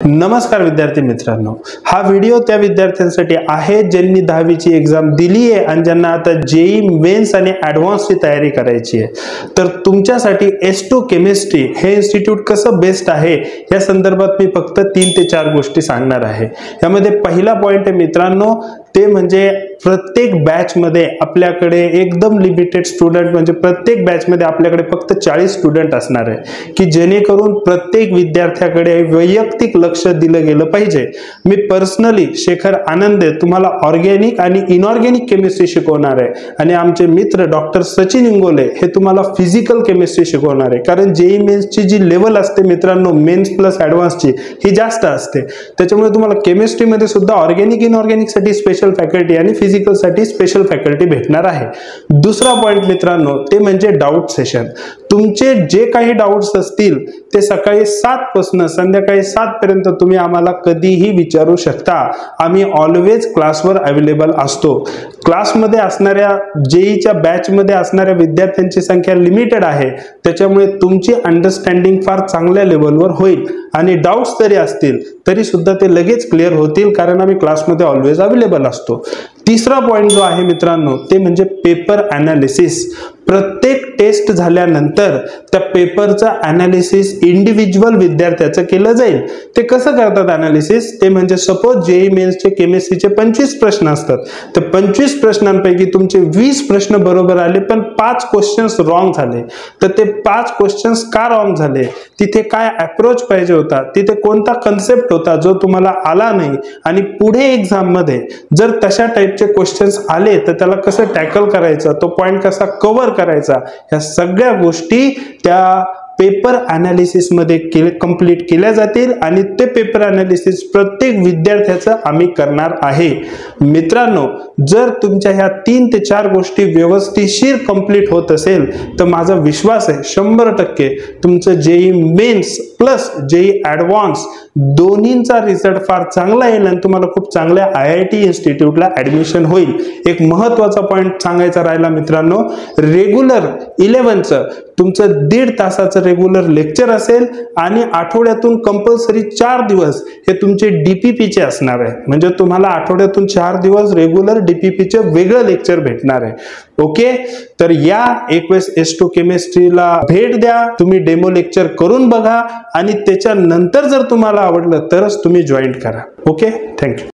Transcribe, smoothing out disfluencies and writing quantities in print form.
नमस्कार विद्यार्थी मित्रांनो, हा व्हिडिओ त्या विद्यार्थ्यांसाठी आहे ज्यांनी 10वी ची एग्जाम दिली आहे आणि ज्यांना आता जेई मेन्स आणि ॲडव्हान्सची तयारी करायची आहे। तर तुमच्यासाठी S2 केमिस्ट्री हे इन्स्टिट्यूट कसं बेस्ट आहे या संदर्भात मी फक्त 3 ते 4 गोष्टी सांगणार आहे। यामध्ये पहिला पॉइंट आहे मित्रांनो, ते म्हणजे प्रत्येक बॅच मध्ये आपल्याकडे एकदम लिमिटेड स्टुडंट, म्हणजे प्रत्येक बॅच मध्ये आपल्याकडे फक्त 40 स्टुडंट असणार आहे की जेणेकरून प्रत्येक विद्यार्थ्याकडे वैयक्तिक लक्ष दिलं गेलं पाहिजे। मी पर्सनली शेखर आनंदे तुम्हाला ऑर्गॅनिक आणि इनऑर्गॅनिक केमिस्ट्री शिकवणार आहे आणि आमचे मित्र डॉक्टर सचिन इंगोले हे तुम्हाला फिजिकल केमिस्ट्री शिकवणार आहे। कारण जेई मेन्सची जी लेवल असते मित्रांनो, मेन्स प्लस ॲडव्हान्सची ही जास्त असते, त्याच्यामुळे तुम्हाला केमिस्ट्रीमध्ये सुद्धा ऑर्गॅनिक इनऑर्गॅनिक साठी स्पेशल फॅकल्टी आणि फिजिकल साठी स्पेशल फॅकल्टी भेटणार आहे। दुसरा पॉइंट मित्रांनो, ते म्हणजे डाऊट सेशन। तुमचे जे काही डाऊट्स असतील ते सकाळी 7 पासून संध्याकाळी 7 पर्यंत तुम्ही आम्हाला कधीही विचारू शकता। आम्ही ऑलवेज क्लासवर अवेलेबल असतो। क्लासमध्ये असणाऱ्या जेईच्या बॅच मध्ये असणाऱ्या विद्यार्थ्यांची संख्या लिमिटेड आहे, त्याच्यामुळे तुमची अंडरस्टँडिंग फार चांगल्या लेवलवर होईल आणि डाऊट्स जरी असतील तरी सुद्धा ते लगेच क्लिअर होतील, कारण आम्ही क्लासमध्ये ऑलवेज अवेलेबल असतो। तिसरा पॉइंट जो आहे मित्रांनो, ते म्हणजे पेपर ॲनालिसिस। प्रत्येक टेस्ट झाल्यानंतर त्या पेपरचा ॲनालिसिस इंडिव्हिज्युअल विद्यार्थ्याचं केलं जाईल। ते कसं करतात ॲनालिसिस, ते म्हणजे सपोज जेई मेन्सचे केमिस्ट्रीचे 25 प्रश्न असतात, तर 25 प्रश्नांपैकी तुमचे 20 प्रश्न बरोबर आले पण 5 क्वेश्चन्स रॉंग झाले। तर ते 5 क्वेश्चन्स का रॉंग झाले, तिथे काय अप्रोच पाहिजे होता, तिथे कोणता कन्सेप्ट होता जो तुम्हाला आला नाही, आणि पुढे एक्झाम मध्ये जर तशा टाइपचे क्वेश्चन्स आले तर त्याला कसं टॅकल करायचं, तो पॉइंट कसा कव्हर करायचा, या सगळ्या गोष्टी त्या पेपर ॲनालिसिस मध्ये कंप्लीट केल्या जातील आणि ते पेपर ॲनालिसिस प्रत्येक विद्यार्थ्याचं आम्ही करणार आहे। मित्रांनो, जर तुमच्या ह्या 3 ते 4 गोष्टी व्यवस्थितशीर कंप्लीट होत असेल तर माझा विश्वास आहे 100% तुमचं JEE mains plus JEE advance दोन्हींचा रिझल्ट फार चांगला येईल आणि तुम्हाला खूप चांगल्या IIT इन्स्टिट्यूटला ॲडमिशन होईल। एक महत्त्वाचा पॉइंट सांगायचा राहिला मित्रांनो, रेग्युलर 11चं तुमचं 1.5 तासाचं रेग्युलर लेक्चर असेल आणि आठवड्यातून कंपल्सरी 4 दिवस हे तुमचे DPPचे असणार आहे। म्हणजे तुम्हाला आठवड्यातून 4 दिवस रेग्युलर DPPचे वेगळं लेक्चर भेटणार आहे। ओके, तर या एक वेळेस S2 केमिस्ट्रीला भेट द्या, तुम्ही डेमो लेक्चर करून बघा आणि त्याच्यानंतर जर तुम्हाला आवडलं तरच तुम्ही जॉईन करा। Okay, thank you.